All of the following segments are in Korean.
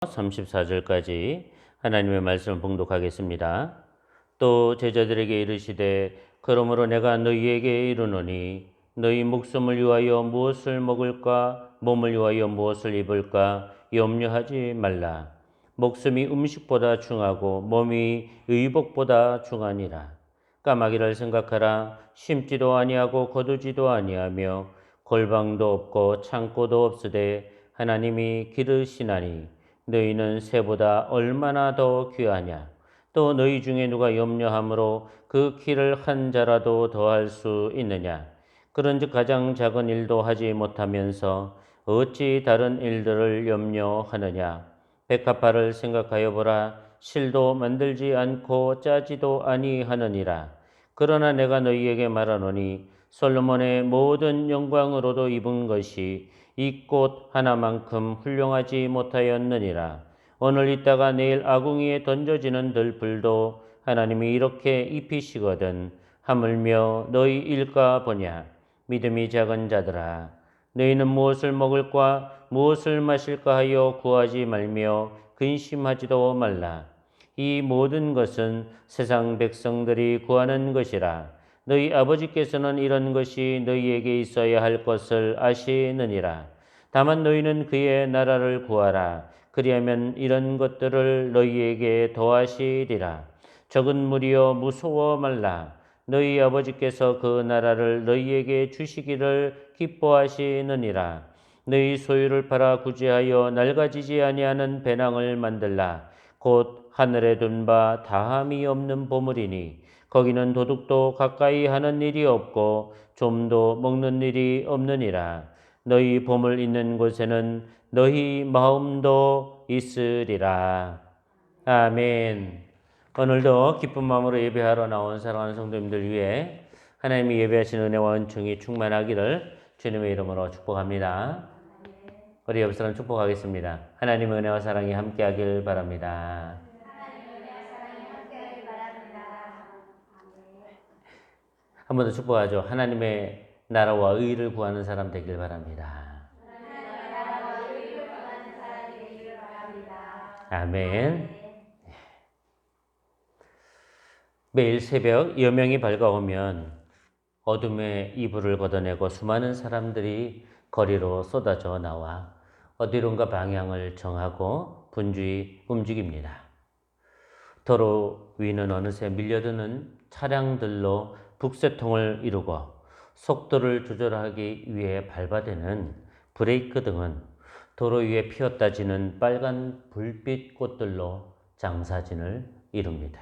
34절까지 하나님의 말씀을 봉독하겠습니다. 또 제자들에게 이르시되 그러므로 내가 너희에게 이르노니 너희 목숨을 위하여 무엇을 먹을까 몸을 위하여 무엇을 입을까 염려하지 말라. 목숨이 음식보다 중하고 몸이 의복보다 중하니라. 까마귀를 생각하라. 심지도 아니하고 거두지도 아니하며 골방도 없고 창고도 없으되 하나님이 기르시나니 너희는 새보다 얼마나 더 귀하냐. 또 너희 중에 누가 염려함으로 그 키를 한 자라도 더할 수 있느냐. 그런즉 가장 작은 일도 하지 못하면서 어찌 다른 일들을 염려하느냐. 백합화를 생각하여 보라. 실도 만들지 않고 짜지도 아니하느니라. 그러나 내가 너희에게 말하노니 솔로몬의 모든 영광으로도 입은 것이 이 꽃 하나만큼 훌륭하지 못하였느니라. 오늘 있다가 내일 아궁이에 던져지는 들불도 하나님이 이렇게 입히시거든 하물며 너희 일까 보냐. 믿음이 작은 자들아, 너희는 무엇을 먹을까 무엇을 마실까 하여 구하지 말며 근심하지도 말라. 이 모든 것은 세상 백성들이 구하는 것이라. 너희 아버지께서는 이런 것이 너희에게 있어야 할 것을 아시느니라. 다만 너희는 그의 나라를 구하라. 그리하면 이런 것들을 너희에게 더하시리라. 적은 무리여 무서워 말라. 너희 아버지께서 그 나라를 너희에게 주시기를 기뻐하시느니라. 너희 소유를 팔아 구제하여 낡아지지 아니하는 배낭을 만들라. 곧 하늘에 둔 바 다함이 없는 보물이니 거기는 도둑도 가까이 하는 일이 없고 좀도 먹는 일이 없느니라. 너희 보물 있는 곳에는 너희 마음도 있으리라. 아멘. 오늘도 기쁜 마음으로 예배하러 나온 사랑하는 성도님들 위해 하나님이 예배하신 은혜와 은총이 충만하기를 주님의 이름으로 축복합니다. 우리 옆 사람 축복하겠습니다. 하나님의 은혜와 사랑이 함께하길 바랍니다. 한 번 더 축복하죠. 하나님의 나라와 의를 구하는 사람 되길 바랍니다. 아멘. 매일 새벽 여명이 밝아오면 어둠의 이불을 걷어내고 수많은 사람들이 거리로 쏟아져 나와 어디론가 방향을 정하고 분주히 움직입니다. 도로 위는 어느새 밀려드는 차량들로 북새통을 이루고 속도를 조절하기 위해 밟아대는 브레이크 등은 도로 위에 피었다 지는 빨간 불빛 꽃들로 장사진을 이룹니다.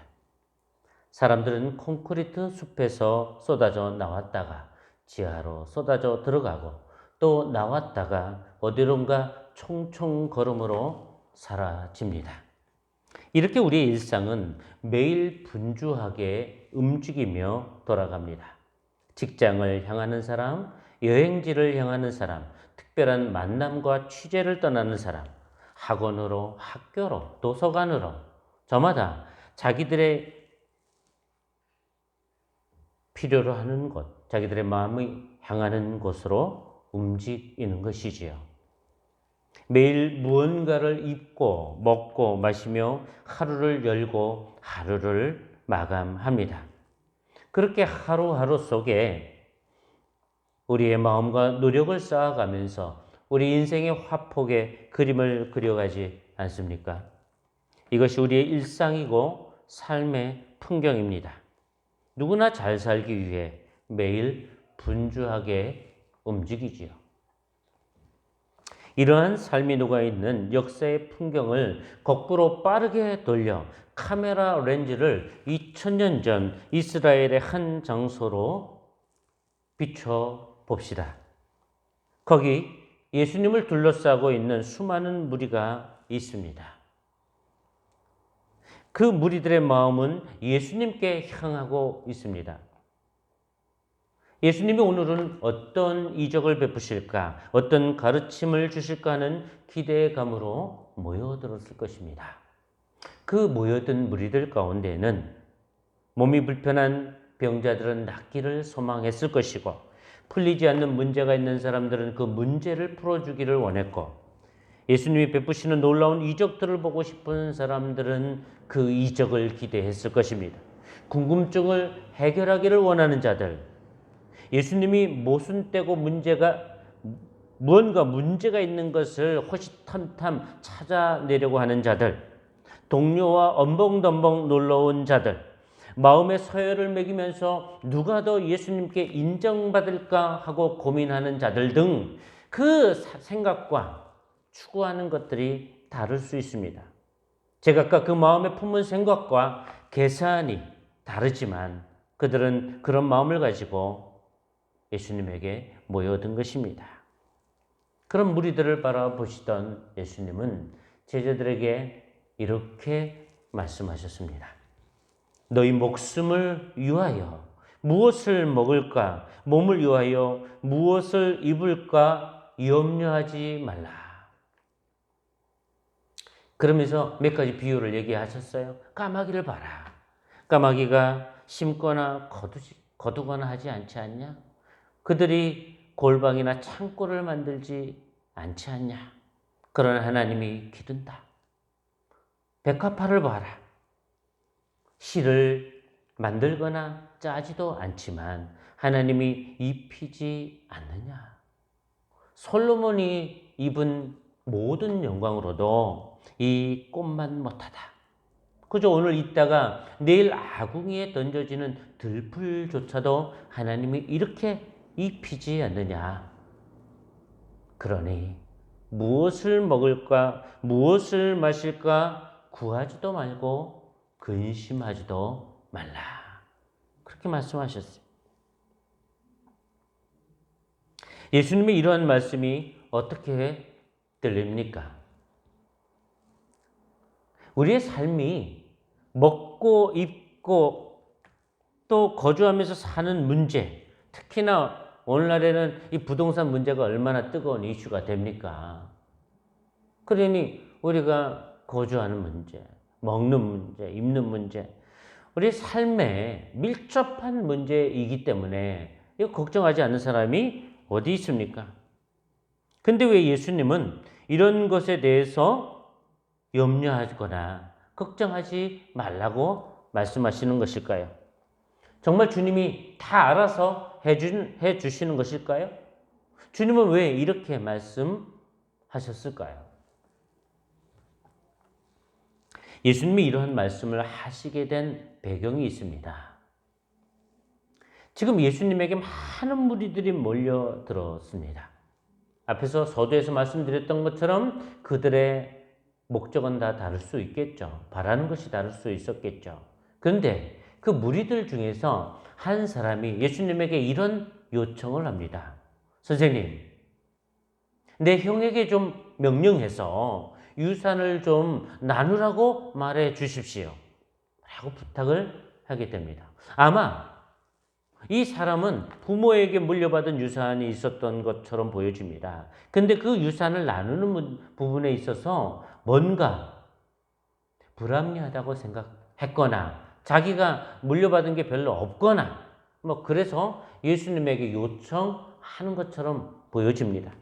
사람들은 콘크리트 숲에서 쏟아져 나왔다가 지하로 쏟아져 들어가고 또 나왔다가 어디론가 총총 걸음으로 사라집니다. 이렇게 우리의 일상은 매일 분주하게 움직이며 돌아갑니다. 직장을 향하는 사람, 여행지를 향하는 사람, 특별한 만남과 취재를 떠나는 사람, 학원으로, 학교로, 도서관으로 저마다 자기들의 필요로 하는 곳, 자기들의 마음이 향하는 곳으로 움직이는 것이지요. 매일 무언가를 입고 먹고 마시며 하루를 열고 하루를 마감합니다. 그렇게 하루하루 속에 우리의 마음과 노력을 쌓아가면서 우리 인생의 화폭에 그림을 그려가지 않습니까? 이것이 우리의 일상이고 삶의 풍경입니다. 누구나 잘 살기 위해 매일 분주하게 움직이지요. 이러한 삶이 녹아있는 역사의 풍경을 거꾸로 빠르게 돌려 카메라 렌즈를 2000년 전 이스라엘의 한 장소로 비춰봅시다. 거기 예수님을 둘러싸고 있는 수많은 무리가 있습니다. 그 무리들의 마음은 예수님께 향하고 있습니다. 예수님이 오늘은 어떤 이적을 베푸실까, 어떤 가르침을 주실까 하는 기대감으로 모여들었을 것입니다. 그 모여든 무리들 가운데는 몸이 불편한 병자들은 낫기를 소망했을 것이고 풀리지 않는 문제가 있는 사람들은 그 문제를 풀어주기를 원했고 예수님이 베푸시는 놀라운 이적들을 보고 싶은 사람들은 그 이적을 기대했을 것입니다. 궁금증을 해결하기를 원하는 자들, 예수님이 모순되고 무언가 문제가 있는 것을 호시탐탐 찾아내려고 하는 자들, 동료와 엄벙덤벙 놀러온 자들, 마음의 서열을 매기면서 누가 더 예수님께 인정받을까 하고 고민하는 자들 등 그 생각과 추구하는 것들이 다를 수 있습니다. 제각각 그 마음에 품은 생각과 계산이 다르지만 그들은 그런 마음을 가지고 예수님에게 모여든 것입니다. 그런 무리들을 바라보시던 예수님은 제자들에게 이렇게 말씀하셨습니다. 너희 목숨을 위하여 무엇을 먹을까, 몸을 위하여 무엇을 입을까 염려하지 말라. 그러면서 몇 가지 비유를 얘기하셨어요. 까마귀를 봐라. 까마귀가 심거나 거두거나 하지 않지 않냐? 그들이 골방이나 창고를 만들지 않지 않냐? 그러나 하나님이 기른다. 백합화를 봐라. 실을 만들거나 짜지도 않지만 하나님이 입히지 않느냐? 솔로몬이 입은 모든 영광으로도 이 꽃만 못하다. 그저 오늘 있다가 내일 아궁이에 던져지는 들풀조차도 하나님이 이렇게 입히지 않느냐? 그러니 무엇을 먹을까, 무엇을 마실까 구하지도 말고 근심하지도 말라. 그렇게 말씀하셨어요. 예수님의 이러한 말씀이 어떻게 들립니까? 우리의 삶이 먹고 입고 또 거주하면서 사는 문제, 특히나 오늘날에는 이 부동산 문제가 얼마나 뜨거운 이슈가 됩니까? 그러니 우리가 거주하는 문제, 먹는 문제, 입는 문제, 우리 삶에 밀접한 문제이기 때문에 이거 걱정하지 않는 사람이 어디 있습니까? 근데 왜 예수님은 이런 것에 대해서 염려하거나 걱정하지 말라고 말씀하시는 것일까요? 정말 주님이 다 알아서 해 주시는 것일까요? 주님은 왜 이렇게 말씀하셨을까요? 예수님이 이러한 말씀을 하시게 된 배경이 있습니다. 지금 예수님에게 많은 무리들이 몰려들었습니다. 앞에서 서두에서 말씀드렸던 것처럼 그들의 목적은 다 다를 수 있겠죠. 바라는 것이 다를 수 있었겠죠. 그런데 그 무리들 중에서 한 사람이 예수님에게 이런 요청을 합니다. 선생님, 내 형에게 좀 명령해서 유산을 좀 나누라고 말해 주십시오. 라고 부탁을 하게 됩니다. 아마 이 사람은 부모에게 물려받은 유산이 있었던 것처럼 보여집니다. 근데 그 유산을 나누는 부분에 있어서 뭔가 불합리하다고 생각했거나 자기가 물려받은 게 별로 없거나 그래서 예수님에게 요청하는 것처럼 보여집니다.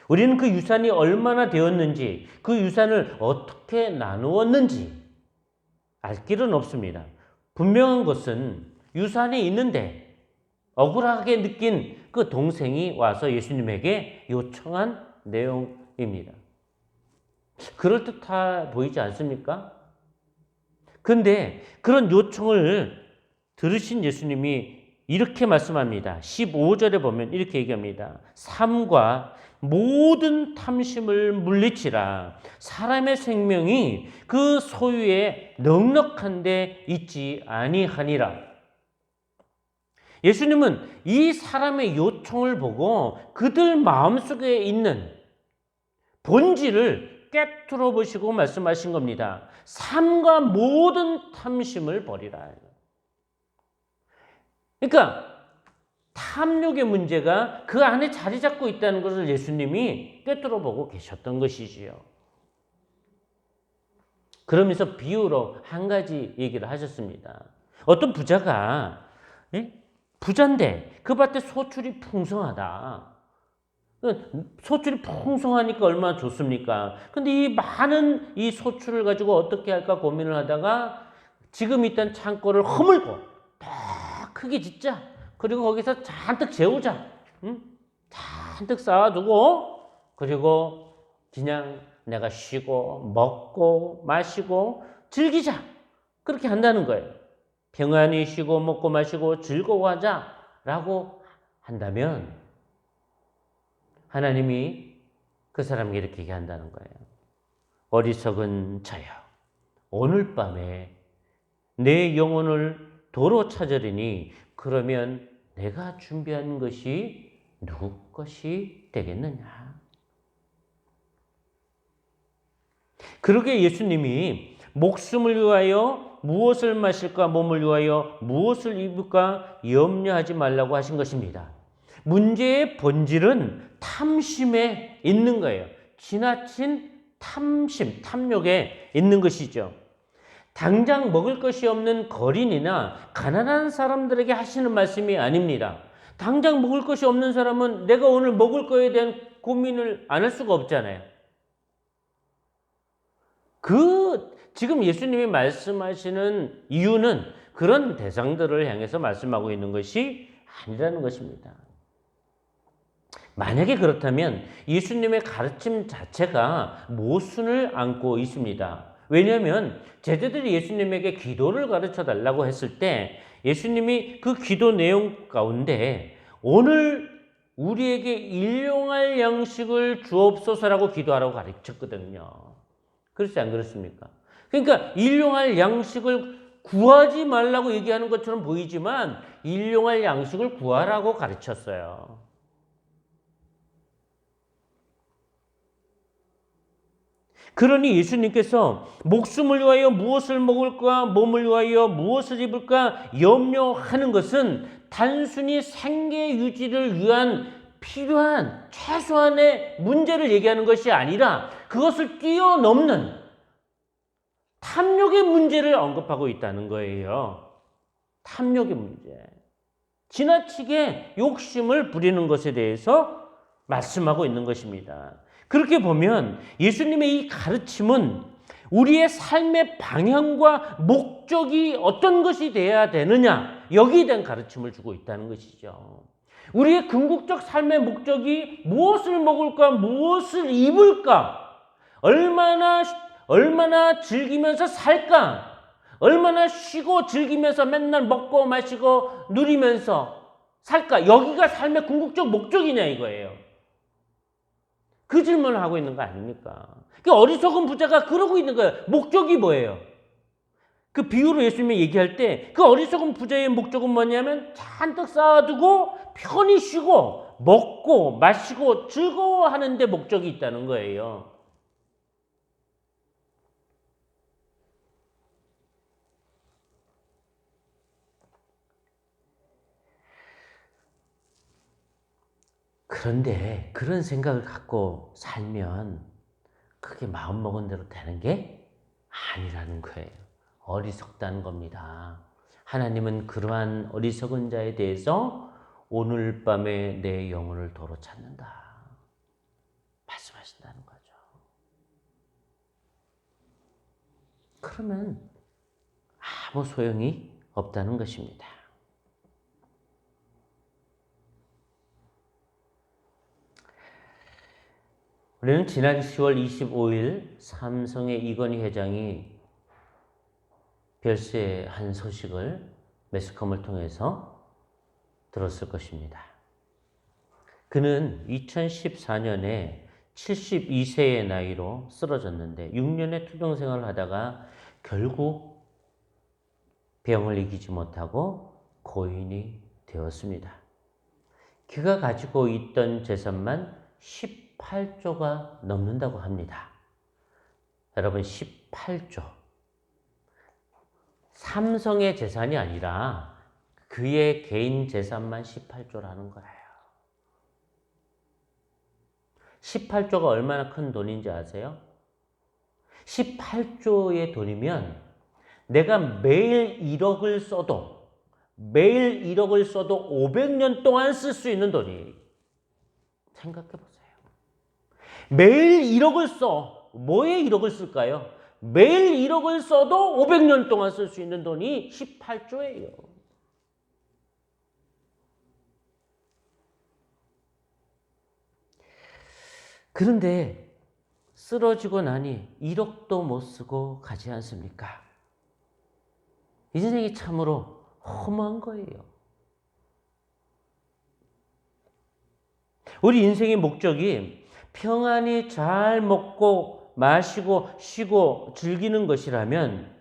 우리는 그 유산이 얼마나 되었는지, 그 유산을 어떻게 나누었는지 알 길은 없습니다. 분명한 것은 유산이 있는데 억울하게 느낀 그 동생이 와서 예수님에게 요청한 내용입니다. 그럴듯해 보이지 않습니까? 근데 그런 요청을 들으신 예수님이 이렇게 말씀합니다. 15절에 보면 이렇게 얘기합니다. 삶과 모든 탐심을 물리치라. 사람의 생명이 그 소유에 넉넉한 데 있지 아니하니라. 예수님은 이 사람의 요청을 보고 그들 마음속에 있는 본질을 꿰뚫어 보시고 말씀하신 겁니다. 삶과 모든 탐심을 버리라. 그러니까 탐욕의 문제가 그 안에 자리 잡고 있다는 것을 예수님이 꿰뚫어 보고 계셨던 것이지요. 그러면서 비유로 한 가지 얘기를 하셨습니다. 어떤 부자가 부자인데 그 밭에 소출이 풍성하다. 소출이 풍성하니까 얼마나 좋습니까? 근데 이 많은 이 소출을 가지고 어떻게 할까 고민을 하다가 지금 있던 창고를 허물고 더 크게 짓자. 그리고 거기서 잔뜩 재우자. 응? 잔뜩 쌓아두고 그리고 그냥 내가 쉬고 먹고 마시고 즐기자. 그렇게 한다는 거예요. 평안히 쉬고 먹고 마시고 즐거워하자라고 한다면 하나님이 그 사람에게 이렇게 얘기한다는 거예요. 어리석은 자여, 오늘 밤에 내 영혼을 도로 찾으리니 그러면 내가 준비한 것이 누구 것이 되겠느냐. 그러게 예수님이 목숨을 위하여 무엇을 마실까 몸을 위하여 무엇을 입을까 염려하지 말라고 하신 것입니다. 문제의 본질은 탐심에 있는 거예요. 지나친 탐심, 탐욕에 있는 것이죠. 당장 먹을 것이 없는 거린이나 가난한 사람들에게 하시는 말씀이 아닙니다. 당장 먹을 것이 없는 사람은 내가 오늘 먹을 거에 대한 고민을 안 할 수가 없잖아요. 지금 예수님이 말씀하시는 이유는 그런 대상들을 향해서 말씀하고 있는 것이 아니라는 것입니다. 만약에 그렇다면 예수님의 가르침 자체가 모순을 안고 있습니다. 왜냐하면 제자들이 예수님에게 기도를 가르쳐 달라고 했을 때 예수님이 그 기도 내용 가운데 오늘 우리에게 일용할 양식을 주옵소서라고 기도하라고 가르쳤거든요. 그렇지 안 그렇습니까? 그러니까 일용할 양식을 구하지 말라고 얘기하는 것처럼 보이지만 일용할 양식을 구하라고 가르쳤어요. 그러니 예수님께서 목숨을 위하여 무엇을 먹을까, 몸을 위하여 무엇을 입을까 염려하는 것은 단순히 생계 유지를 위한 필요한 최소한의 문제를 얘기하는 것이 아니라 그것을 뛰어넘는 탐욕의 문제를 언급하고 있다는 거예요. 탐욕의 문제. 지나치게 욕심을 부리는 것에 대해서 말씀하고 있는 것입니다. 그렇게 보면 예수님의 이 가르침은 우리의 삶의 방향과 목적이 어떤 것이 돼야 되느냐 여기에 대한 가르침을 주고 있다는 것이죠. 우리의 궁극적 삶의 목적이 무엇을 먹을까 무엇을 입을까 얼마나 즐기면서 살까 얼마나 쉬고 즐기면서 맨날 먹고 마시고 누리면서 살까 여기가 삶의 궁극적 목적이냐 이거예요. 그 질문을 하고 있는 거 아닙니까? 그 어리석은 부자가 그러고 있는 거예요. 목적이 뭐예요? 그 비유로 예수님이 얘기할 때 그 어리석은 부자의 목적은 뭐냐면 잔뜩 쌓아두고 편히 쉬고 먹고 마시고 즐거워하는 데 목적이 있다는 거예요. 그런데 그런 생각을 갖고 살면 그게 마음먹은 대로 되는 게 아니라는 거예요. 어리석다는 겁니다. 하나님은 그러한 어리석은 자에 대해서 오늘 밤에 내 영혼을 도로 찾는다 말씀하신다는 거죠. 그러면 아무 소용이 없다는 것입니다. 우리는 지난 10월 25일 삼성의 이건희 회장이 별세한 소식을 매스컴을 통해서 들었을 것입니다. 그는 2014년에 72세의 나이로 쓰러졌는데 6년의 투병 생활을 하다가 결국 병을 이기지 못하고 고인이 되었습니다. 그가 가지고 있던 재산만 18조가 넘는다고 합니다. 여러분 18조. 삼성의 재산이 아니라 그의 개인 재산만 18조라는 거예요. 18조가 얼마나 큰 돈인지 아세요? 18조의 돈이면 내가 매일 1억을 써도 500년 동안 쓸 수 있는 돈이에요. 생각해 보세요. 매일 1억을 써. 뭐에 1억을 쓸까요? 매일 1억을 써도 500년 동안 쓸 수 있는 돈이 18조예요. 그런데 쓰러지고 나니 1억도 못 쓰고 가지 않습니까? 인생이 참으로 허무한 거예요. 우리 인생의 목적이 평안히 잘 먹고 마시고 쉬고 즐기는 것이라면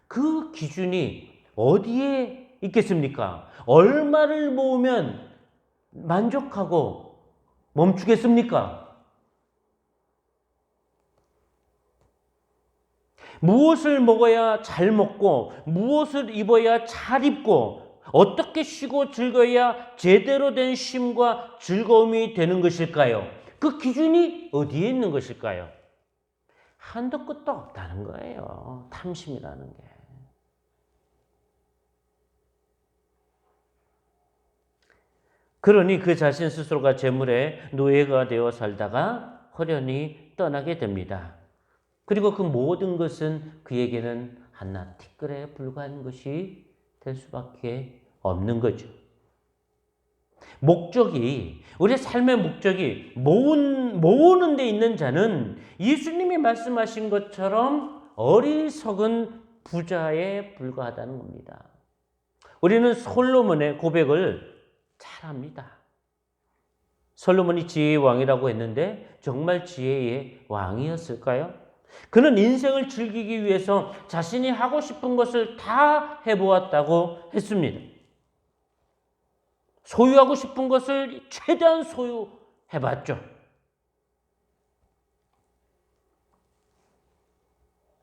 그 기준이 어디에 있겠습니까? 얼마를 모으면 만족하고 멈추겠습니까? 무엇을 먹어야 잘 먹고 무엇을 입어야 잘 입고 어떻게 쉬고 즐거야 제대로 된 쉼과 즐거움이 되는 것일까요? 그 기준이 어디에 있는 것일까요? 한도 끝도 없다는 거예요. 탐심이라는 게. 그러니 그 자신 스스로가 재물의 노예가 되어 살다가 호련히 떠나게 됩니다. 그리고 그 모든 것은 그에게는 한낱 티끌에 불과한 것이 될 수밖에 없는 거죠. 목적이, 우리의 삶의 목적이 모으는 데 있는 자는 예수님이 말씀하신 것처럼 어리석은 부자에 불과하다는 겁니다. 우리는 솔로몬의 고백을 잘 압니다. 솔로몬이 지혜의 왕이라고 했는데 정말 지혜의 왕이었을까요? 그는 인생을 즐기기 위해서 자신이 하고 싶은 것을 다 해보았다고 했습니다. 소유하고 싶은 것을 최대한 소유해봤죠.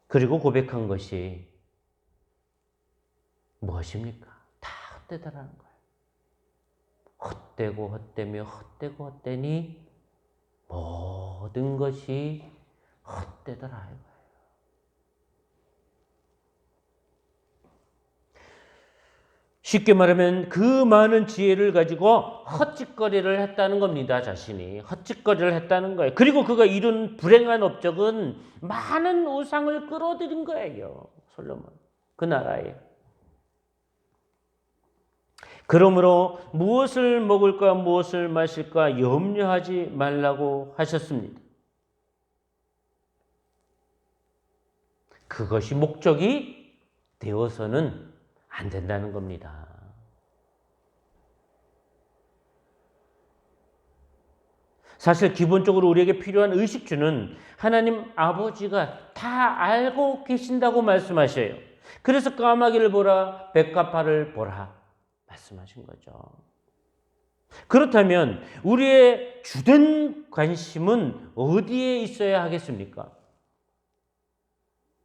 그리고 고백한 것이 무엇입니까? 다 헛되다라는 거예요. 헛되고 헛되며 헛되고 헛되니 모든 것이 헛되더라. 쉽게 말하면 그 많은 지혜를 가지고 헛짓거리를 했다는 겁니다. 자신이 헛짓거리를 했다는 거예요. 그리고 그가 이룬 불행한 업적은 많은 우상을 끌어들인 거예요. 솔로몬 그 나라에. 그러므로 무엇을 먹을까 무엇을 마실까 염려하지 말라고 하셨습니다. 그것이 목적이 되어서는 안 된다는 겁니다. 사실 기본적으로 우리에게 필요한 의식주는 하나님 아버지가 다 알고 계신다고 말씀하셔요. 그래서 까마귀를 보라, 백합화를 보라 말씀하신 거죠. 그렇다면 우리의 주된 관심은 어디에 있어야 하겠습니까?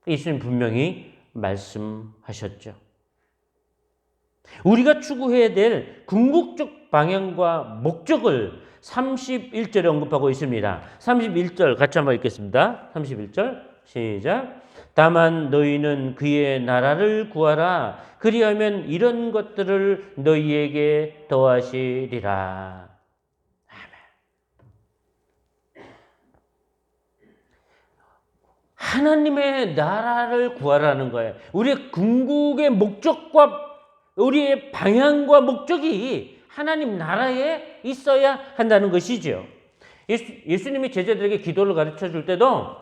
예수님 분명히 말씀하셨죠. 우리가 추구해야 될 궁극적 방향과 목적을 31절에 언급하고 있습니다. 31절 같이 한번 읽겠습니다. 31절 시작. 다만 너희는 그의 나라를 구하라. 그리하면 이런 것들을 너희에게 더하시리라. 하나님의 나라를 구하라는 거예요. 우리의 궁극의 목적과 우리의 방향과 목적이 하나님 나라에 있어야 한다는 것이죠. 예수님이 제자들에게 기도를 가르쳐 줄 때도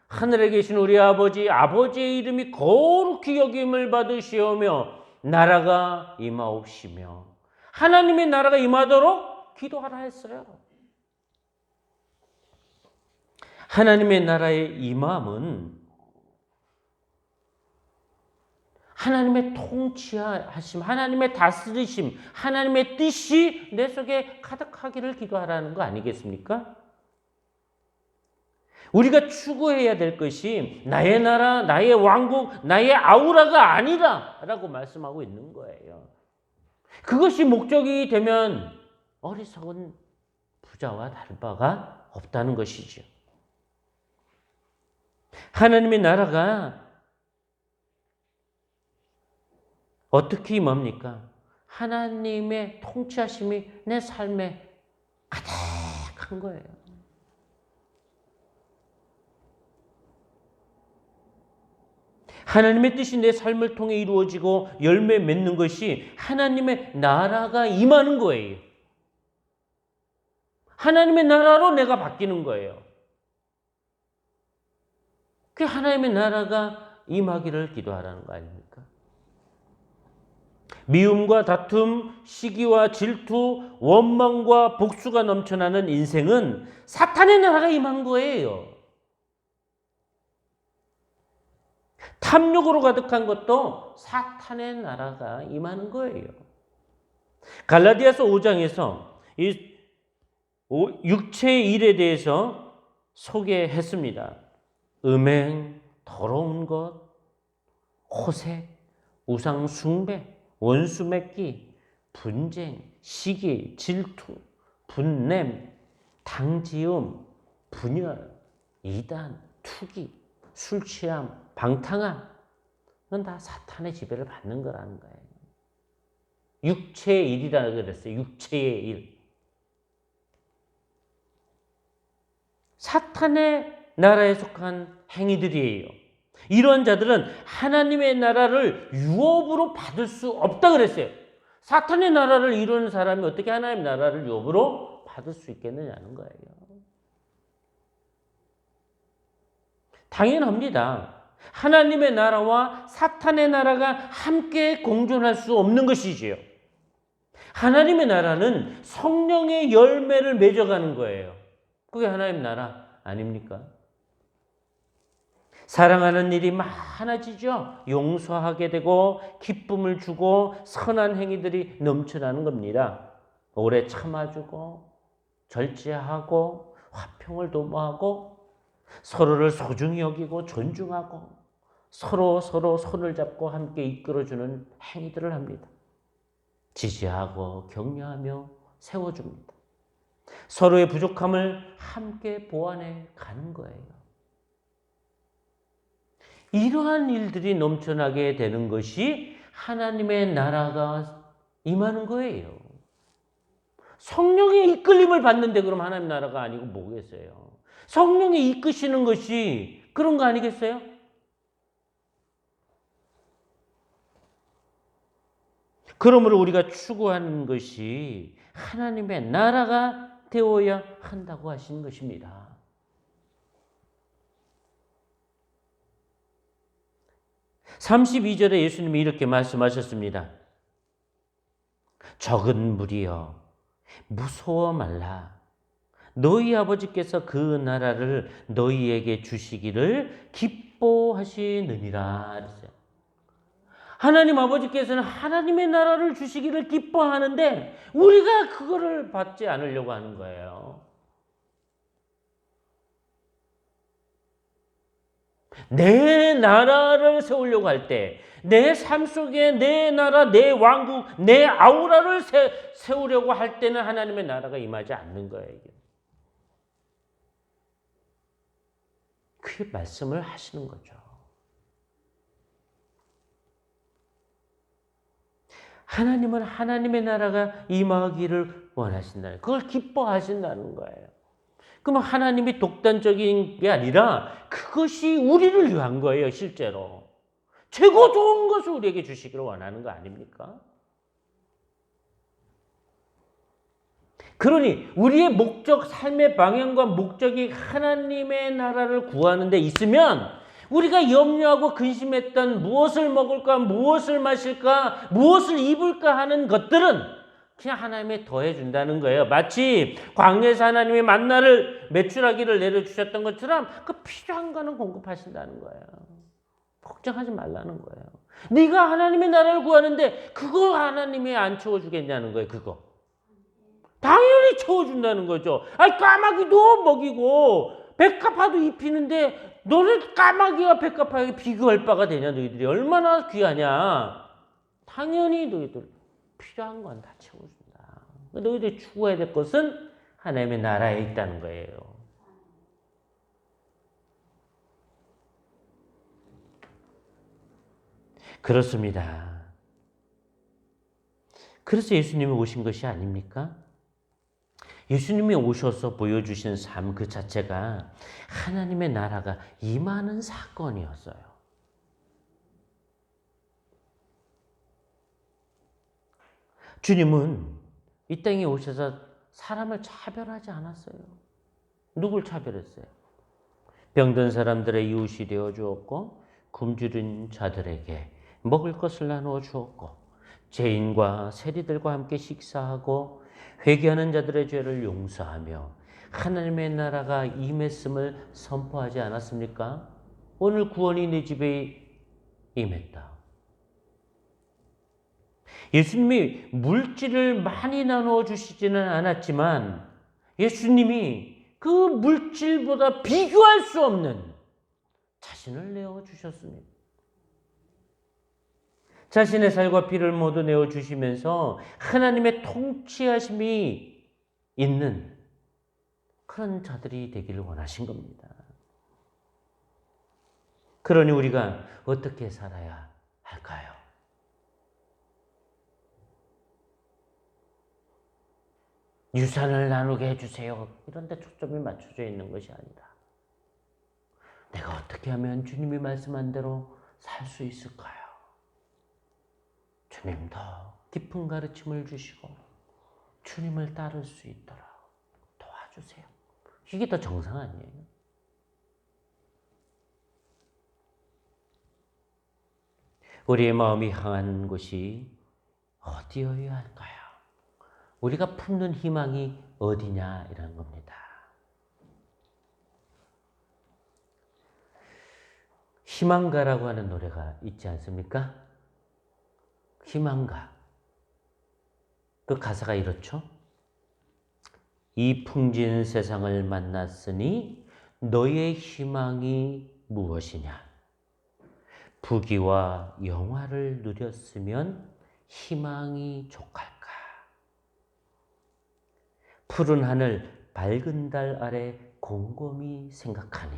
하늘에 계신 우리 아버지의 이름이 거룩히 여김을 받으시오며 나라가 임하옵시며 하나님의 나라가 임하도록 기도하라 했어요. 하나님의 나라의 임함은 하나님의 통치하심, 하나님의 다스리심, 하나님의 뜻이 내 속에 가득하기를 기도하라는 거 아니겠습니까? 우리가 추구해야 될 것이 나의 나라, 나의 왕국, 나의 아우라가 아니라 라고 말씀하고 있는 거예요. 그것이 목적이 되면 어리석은 부자와 다를 바가 없다는 것이죠. 하나님의 나라가 어떻게 임합니까? 하나님의 통치하심이 내 삶에 가득 산 거예요. 하나님의 뜻이 내 삶을 통해 이루어지고 열매 맺는 것이 하나님의 나라가 임하는 거예요. 하나님의 나라로 내가 바뀌는 거예요. 그 하나님의 나라가 임하기를 기도하라는 거 아닙니까? 미움과 다툼, 시기와 질투, 원망과 복수가 넘쳐나는 인생은 사탄의 나라가 임한 거예요. 탐욕으로 가득한 것도 사탄의 나라가 임하는 거예요. 갈라디아서 5장에서 이 육체의 일에 대해서 소개했습니다. 음행, 더러운 것, 호색, 우상 숭배, 원수 맺기, 분쟁, 시기, 질투, 분냄, 당지움, 분열, 이단, 투기, 술 취함, 방탕함, 이건 다 사탄의 지배를 받는 거라는 거예요. 육체의 일이라고 그랬어요. 육체의 일. 사탄의 나라에 속한 행위들이에요. 이런 자들은 하나님의 나라를 유업으로 받을 수 없다 그랬어요. 사탄의 나라를 이루는 사람이 어떻게 하나님의 나라를 유업으로 받을 수 있겠느냐는 거예요. 당연합니다. 하나님의 나라와 사탄의 나라가 함께 공존할 수 없는 것이지요. 하나님의 나라는 성령의 열매를 맺어가는 거예요. 그게 하나님의 나라 아닙니까? 사랑하는 일이 많아지죠. 용서하게 되고 기쁨을 주고 선한 행위들이 넘쳐나는 겁니다. 오래 참아주고 절제하고 화평을 도모하고 서로를 소중히 여기고 존중하고 서로 손을 잡고 함께 이끌어주는 행위들을 합니다. 지지하고 격려하며 세워줍니다. 서로의 부족함을 함께 보완해 가는 거예요. 이러한 일들이 넘쳐나게 되는 것이 하나님의 나라가 임하는 거예요. 성령의 이끌림을 받는데 그럼 하나님 나라가 아니고 뭐겠어요? 성령이 이끄시는 것이 그런 거 아니겠어요? 그러므로 우리가 추구하는 것이 하나님의 나라가 되어야 한다고 하신 것입니다. 32절에 예수님이 이렇게 말씀하셨습니다. 적은 무리여 무서워 말라. 너희 아버지께서 그 나라를 너희에게 주시기를 기뻐하시느니라. 그랬어요. 하나님 아버지께서는 하나님의 나라를 주시기를 기뻐하는데 우리가 그거를 받지 않으려고 하는 거예요. 내 나라를 세우려고 할 때, 내 삶 속에 내 나라, 내 왕국, 내 아우라를 세우려고 할 때는 하나님의 나라가 임하지 않는 거예요. 그 말씀을 하시는 거죠. 하나님은 하나님의 나라가 임하기를 원하신다는, 그걸 기뻐하신다는 거예요. 그럼 하나님이 독단적인 게 아니라 그것이 우리를 위한 거예요, 실제로. 최고 좋은 것을 우리에게 주시기를 원하는 거 아닙니까? 그러니 우리의 목적, 삶의 방향과 목적이 하나님의 나라를 구하는 데 있으면 우리가 염려하고 근심했던 무엇을 먹을까, 무엇을 마실까, 무엇을 입을까 하는 것들은 그냥 하나님이 더해준다는 거예요. 마치 광야에서 하나님이 만나를 메추라기를 내려주셨던 것처럼 그 필요한 거는 공급하신다는 거예요. 걱정하지 말라는 거예요. 네가 하나님의 나라를 구하는데 그거 하나님이 안 채워주겠냐는 거예요. 그거. 당연히 채워준다는 거죠. 아니 까마귀도 먹이고 백합화도 입히는데 너는 까마귀와 백합화에게 비교할 바가 되냐. 너희들이 얼마나 귀하냐. 당연히 너희들 필요한 건 다 채워준다. 너희들이 추구해야 될 것은 하나님의 나라에 있다는 거예요. 그렇습니다. 그래서 예수님이 오신 것이 아닙니까? 예수님이 오셔서 보여주신 삶 그 자체가 하나님의 나라가 임하는 사건이었어요. 주님은 이 땅에 오셔서 사람을 차별하지 않았어요. 누굴 차별했어요? 병든 사람들의 이웃이 되어 주었고, 굶주린 자들에게 먹을 것을 나누어 주었고, 죄인과 세리들과 함께 식사하고 회개하는 자들의 죄를 용서하며 하나님의 나라가 임했음을 선포하지 않았습니까? 오늘 구원이 내 집에 임했다. 예수님이 물질을 많이 나누어 주시지는 않았지만 예수님이 그 물질보다 비교할 수 없는 자신을 내어 주셨습니다. 자신의 살과 피를 모두 내어 주시면서 하나님의 통치하심이 있는 그런 자들이 되기를 원하신 겁니다. 그러니 우리가 어떻게 살아야 할까요? 유산을 나누게 해주세요. 이런 데 초점이 맞춰져 있는 것이 아니라 내가 어떻게 하면 주님이 말씀한 대로 살 수 있을까요? 주님 더 깊은 가르침을 주시고 주님을 따를 수 있도록 도와주세요. 이게 더 정상 아니에요? 우리의 마음이 향한 곳이 어디여야 할까요? 우리가 품는 희망이 어디냐 이런 겁니다. 희망가라고 하는 노래가 있지 않습니까? 희망가. 그 가사가 이렇죠. 이 풍진 세상을 만났으니 너의 희망이 무엇이냐? 부귀와 영화를 누렸으면 희망이 족할까? 푸른 하늘 밝은 달 아래 곰곰이 생각하니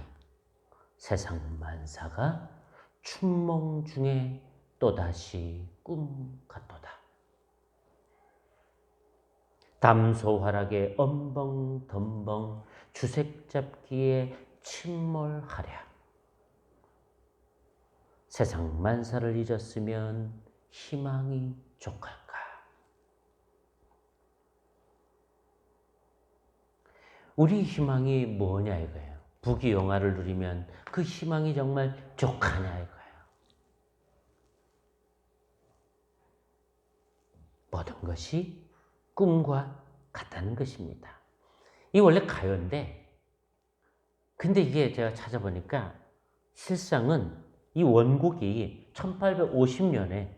세상 만사가 춘몽 중에 또다시 꿈 같도다. 담소화락의 엄벙덤벙 주색 잡기에 침몰하랴. 세상 만사를 잊었으면 희망이 족할까? 우리 희망이 뭐냐 이거예요. 부귀영화를 누리면 그 희망이 정말 족하냐 이거예요. 모든 것이 꿈과 같다는 것입니다. 이 원래 가요인데, 근데 이게 제가 찾아보니까 실상은 이 원곡이 1850년에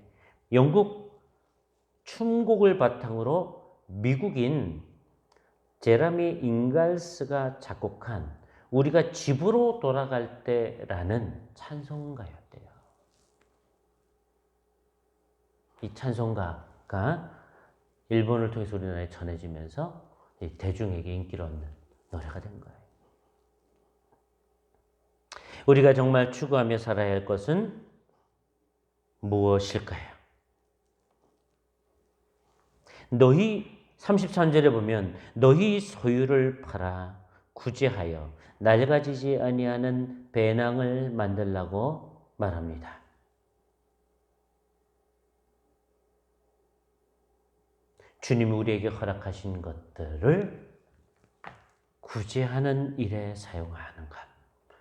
영국 춤곡을 바탕으로 미국인 제라미 잉갈스가 작곡한 우리가 집으로 돌아갈 때라는 찬송가였대요. 이 찬송가가 일본을 통해서 우리나라에 전해지면서 대중에게 인기를 얻는 노래가 된 거예요. 우리가 정말 추구하며 살아야 할 것은 무엇일까요? 너희 33절에 보면 너희 소유를 팔아 구제하여 낡아지지 아니하는 배낭을 만들라고 말합니다. 주님이 우리에게 허락하신 것들을 구제하는 일에 사용하는 것,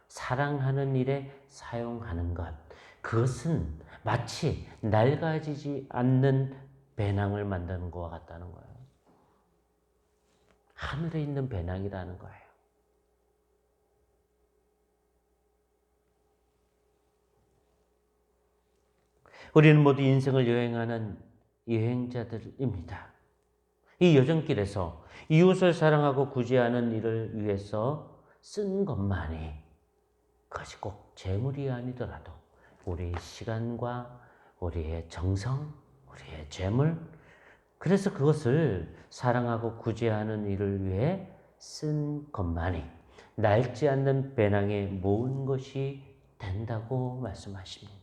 사랑하는 일에 사용하는 것, 그것은 마치 낡아지지 않는 배낭을 만드는 것과 같다는 거예요. 하늘에 있는 배낭이라는 거예요. 우리는 모두 인생을 여행하는 여행자들입니다. 이 여정길에서 이웃을 사랑하고 구제하는 일을 위해서 쓴 것만이 그것이 꼭 재물이 아니더라도 우리의 시간과 우리의 정성, 우리의 재물, 그래서 그것을 사랑하고 구제하는 일을 위해 쓴 것만이 낡지 않는 배낭에 모은 것이 된다고 말씀하십니다.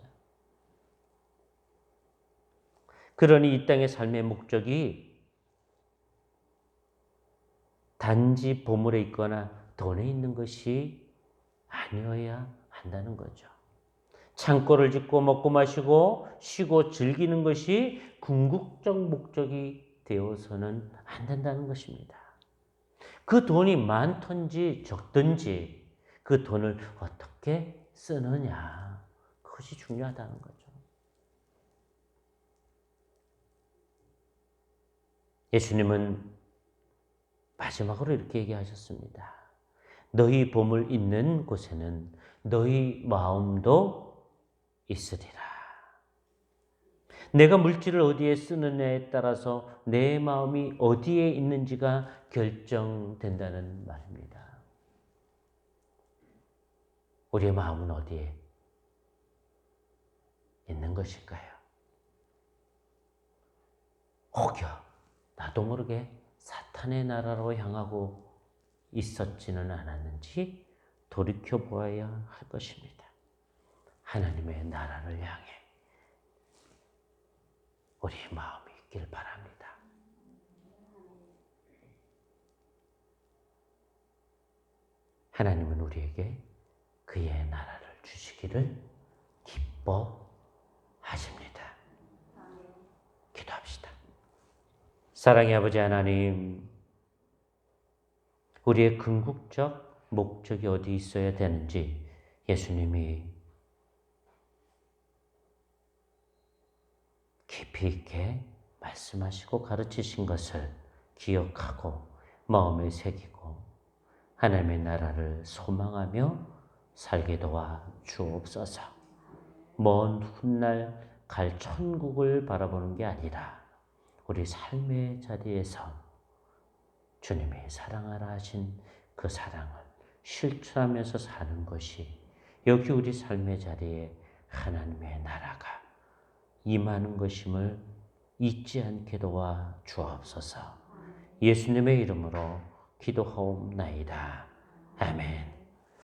그러니 이 땅의 삶의 목적이 단지 보물에 있거나 돈에 있는 것이 아니어야 한다는 거죠. 창고를 짓고 먹고 마시고 쉬고 즐기는 것이 궁극적 목적이 되어서는 안 된다는 것입니다. 그 돈이 많든지 적든지 그 돈을 어떻게 쓰느냐, 그것이 중요하다는 거죠. 예수님은 마지막으로 이렇게 얘기하셨습니다. 너희 보물 있는 곳에는 너희 마음도 있으리라. 내가 물질을 어디에 쓰느냐에 따라서 내 마음이 어디에 있는지가 결정된다는 말입니다. 우리의 마음은 어디에 있는 것일까요? 혹여 나도 모르게 사탄의 나라로 향하고 있었지는 않았는지 돌이켜보아야 할 것입니다. 하나님의 나라를 향해 우리의 마음이 있길 바랍니다. 하나님은 우리에게 그의 나라를 주시기를 기뻐하십니다. 기도합시다. 사랑의 아버지 하나님, 우리의 궁극적 목적이 어디 있어야 되는지 예수님이 깊이 있게 말씀하시고 가르치신 것을 기억하고 마음에 새기고 하나님의 나라를 소망하며 살게 도와 주옵소서. 먼 훗날 갈 천국을 바라보는 게 아니라 우리 삶의 자리에서 주님이 사랑하라 하신 그 사랑을 실천하면서 사는 것이 여기 우리 삶의 자리에 하나님의 나라가 임하는 것임을 잊지 않게 도와 주옵소서. 예수님의 이름으로 기도하옵나이다. 아멘.